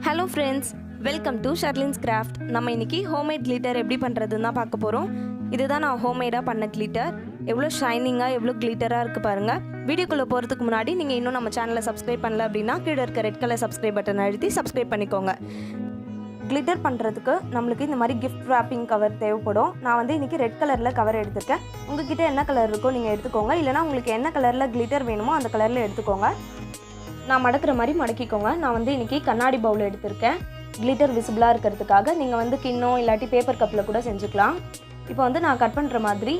Hello friends, welcome to sherlinscraft. நம்ம இன்னைக்கு homemade glitter எப்படி பண்றதுன்னு தான் பார்க்க போறோம். இதுதான் நான் homemade-ஆ பண்ண glitter. எவ்வளவு ஷைனிங்கா எவ்வளவு glitterா இருக்கு பாருங்க. வீடியோக்குள்ள போறதுக்கு முன்னாடி நீங்க இன்னும் நம்ம சேனலை subscribe பண்ணல அப்படினா கீழ இருக்க ரெட் கலர் subscribe பட்டன் அழுத்தி subscribe பண்ணிக்கோங்க. glitter பண்றதுக்கு நமக்கு இந்த மாதிரி gift wrapping cover தேவைப்படும். நான் வந்து இன்னைக்கு ரெட் கலர்ல கவர் எடுத்துர்க்கேன். உங்ககிட்ட என்ன கலர் இருக்கோ நீங்க எடுத்துக்கோங்க. இல்லனா உங்களுக்கு என்ன கலர்ல glitter வேணுமோ அந்த கலர்ல எடுத்துக்கோங்க. நான் மடக்குற மாதிரி மடக்கிக்கோங்க. நான் வந்து இன்னைக்கு கண்ணாடி பவுல் எடுத்துர்க்கேன். glitter விசிபிளா இருக்கிறதுக்காக நீங்க வந்து கிண்ணோ இல்லாட்டி பேப்பர் கப்ல கூட செஞ்சுக்கலாம். இப்போ வந்து நான் கட் பண்ற மாதிரி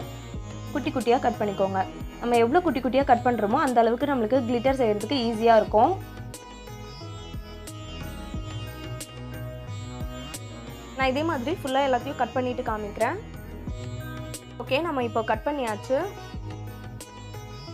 குட்டி குட்டியா கட் பண்ணிக்கோங்க. நம்ம எவ்வளவு குட்டி குட்டியா கட் பண்றோமோ அந்த அளவுக்கு நமக்கு glitter செய்யிறதுக்கு ஈஸியா இருக்கும். நான் இதே மாதிரி ஃபுல்லா எல்லாத்தையும் கட் பண்ணிட்டு காமிக்கிறேன். ஓகே, நம்ம இப்போ கட் பண்ணியாச்சு.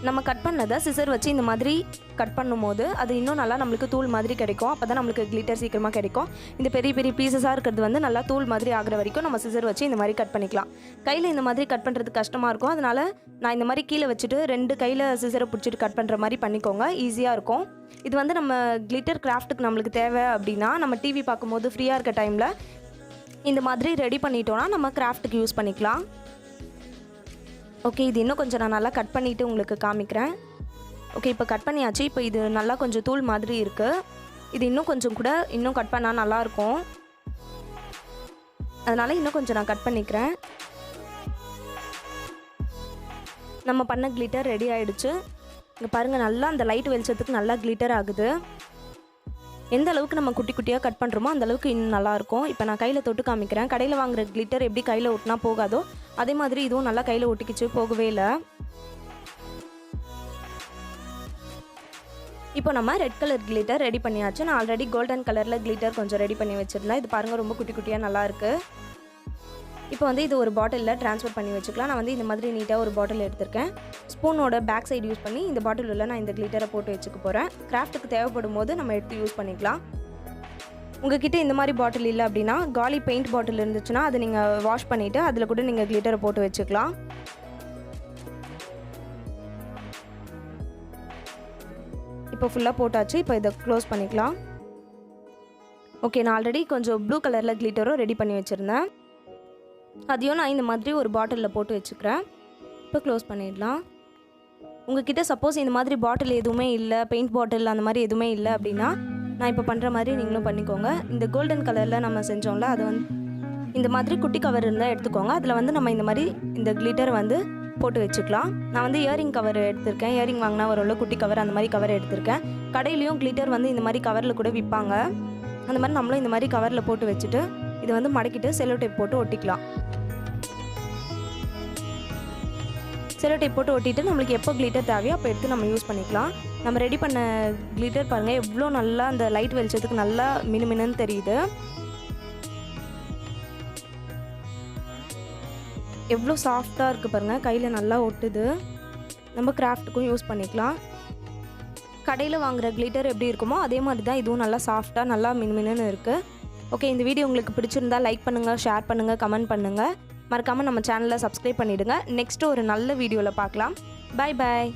நம்ம கட் பண்ணதை சிசர் வச்சு இந்த மாதிரி கட் பண்ணும்போது அது இன்னும் நல்லா நமக்கு தூள் மாதிரி கிடைக்கும். அப்பதான் நமக்கு glitter சீக்கிரமா கிடைக்கும். இந்த பெரிய பெரிய பீசஸா இருக்குது வந்து நல்லா தூள் மாதிரி ஆகுற வரைக்கும் நம்ம சிசர் வச்சு இந்த மாதிரி கட் பண்ணிக்கலாம். கையில இந்த மாதிரி கட் பண்றது கஷ்டமா இருக்கும். அதனால நான் இந்த மாதிரி கீழே வச்சுட்டு ரெண்டு கையில சிசரை பிடிச்சிட்டு கட் பண்ற மாதிரி பண்ணிக்கோங்க. ஈஸியா இருக்கும். இது வந்து நம்ம glitter கிராஃப்ட்டுக்கு நமக்கு தேவை அப்படின்னா நம்ம டிவி பார்க்கும்போது ஃப்ரீயா இருக்க டைம்ல இந்த மாதிரி ரெடி பண்ணிட்டோம்னா நம்ம கிராஃப்ட்டுக்கு யூஸ் பண்ணிக்கலாம். ஓகே, இது இன்னும் கொஞ்சம் நான் நல்லா கட் பண்ணிவிட்டு உங்களுக்கு காமிக்கிறேன். ஓகே, இப்போ கட் பண்ணியாச்சு. இப்போ இது நல்லா கொஞ்சம் தூள் மாதிரி இருக்குது. இது இன்னும் கொஞ்சம் கூட இன்னும் கட் பண்ணால் நல்லாயிருக்கும். அதனால் இன்னும் கொஞ்சம் நான் கட் பண்ணிக்கிறேன். நம்ம பண்ண glitter ரெடி ஆகிடுச்சு. இங்கே பாருங்கள், நல்லா அந்த லைட் வெளிச்சத்துக்கு நல்லா glitter ஆகுது. எந்த அளவுக்கு நம்ம குட்டி குட்டியாக கட் பண்ணுறோமோ அந்த அளவுக்கு இன்னும் நல்லாயிருக்கும். இப்போ நான் கையில் தொட்டு காமிக்கிறேன். கடையில் வாங்குகிற glitter எப்படி கையில் ஒட்டினா போகாதோ அதே மாதிரி இதுவும் நல்லா கையில் ஒட்டிக்கிச்சு, போகவே இல்லை. இப்போ நம்ம ரெட் கலர் glitter ரெடி பண்ணியாச்சு. நான் ஆல்ரெடி கோல்டன் கலரில் glitter கொஞ்சம் ரெடி பண்ணி வச்சுருந்தேன். இது பாருங்கள், ரொம்ப குட்டி குட்டியாக நல்லாயிருக்கு. இப்போ வந்து இது ஒரு பாட்டிலில் ட்ரான்ஸ்ஃபர் பண்ணி வச்சுக்கலாம். நான் வந்து இந்த மாதிரி நீட்டாக ஒரு பாட்டில் எடுத்திருக்கேன். ஸ்பூனோட பேக் சைடு யூஸ் பண்ணி இந்த பாட்டிலில் நான் இந்த glitter போட்டு வச்சுக்க போகிறேன். கிராஃப்ட்டுக்கு தேவைப்படும் போது நம்ம எடுத்து யூஸ் பண்ணிக்கலாம். உங்ககிட்ட இந்த மாதிரி பாட்டில் இல்லை அப்படின்னா காலி பெயிண்ட் பாட்டில் இருந்துச்சுன்னா அதை நீங்கள் வாஷ் பண்ணிவிட்டு அதில் கூட நீங்கள் glitter போட்டு வச்சுக்கலாம். இப்போ ஃபுல்லாக போட்டாச்சு. இப்போ இதை க்ளோஸ் பண்ணிக்கலாம். ஓகே, நான் ஆல்ரெடி கொஞ்சம் ப்ளூ கலரில் glitter-ம் ரெடி பண்ணி வச்சுருந்தேன். அதையும் நான் இந்த மாதிரி ஒரு பாட்டிலில் போட்டு வச்சுக்கிறேன். இப்போ க்ளோஸ் பண்ணிடலாம். உங்ககிட்ட சப்போஸ் இந்த மாதிரி பாட்டில் எதுவுமே இல்லை, பெயிண்ட் பாட்டில் அந்த மாதிரி எதுவுமே இல்லை அப்படின்னா நான் இப்போ பண்ணுற மாதிரி நீங்களும் பண்ணிக்கோங்க. இந்த கோல்டன் கலரில் நம்ம செஞ்சோம்ல அதை வந்து இந்த மாதிரி குட்டி கவர் இருந்தால் எடுத்துக்கோங்க. அதில் வந்து நம்ம இந்த மாதிரி இந்த glitter வந்து போட்டு வச்சுக்கலாம். நான் வந்து இயரிங் கவர் எடுத்திருக்கேன். இயரிங் வாங்கினா ஒரு குட்டி கவர் அந்த மாதிரி கவர் எடுத்திருக்கேன். கடையிலையும் glitter வந்து இந்த மாதிரி கவரில் கூட விற்பாங்க. அந்த மாதிரி நம்மளும் இந்த மாதிரி கவரில் போட்டு வச்சுட்டு இதை வந்து மடக்கிட்டு செல்லோ டேப் போட்டு ஒட்டிக்கலாம். செல்லோ டேப் போட்டு ஒட்டிட்டு நம்மளுக்கு எப்போ glitter தேவையோ அப்போ எடுத்து நம்ம யூஸ் பண்ணிக்கலாம். நம்ம ரெடி பண்ண glitter பாருங்கள், எவ்வளோ நல்லா அந்த லைட் வெளிச்சத்துக்கு நல்லா மினுமினுன்னு தெரியுது. எவ்வளோ சாஃப்டாக இருக்குது பாருங்கள், கையில் நல்லா ஒட்டுது. நம்ம கிராஃப்ட்டுக்கும் யூஸ் பண்ணிக்கலாம். கடையில் வாங்குகிற glitter எப்படி இருக்குமோ அதே மாதிரி தான் இதுவும் நல்லா சாஃப்டாக நல்லா மினுமினுன்னு இருக்குது. ஓகே, இந்த வீடியோ உங்களுக்கு பிடிச்சிருந்தா லைக் பண்ணுங்கள், ஷேர் பண்ணுங்கள், கமெண்ட் பண்ணுங்கள். மறக்காமல் நம்ம சேனலை சப்ஸ்கிரைப் பண்ணிவிடுங்க. நெக்ஸ்ட்டு ஒரு நல்ல வீடியோவில் பார்க்கலாம். Bye bye.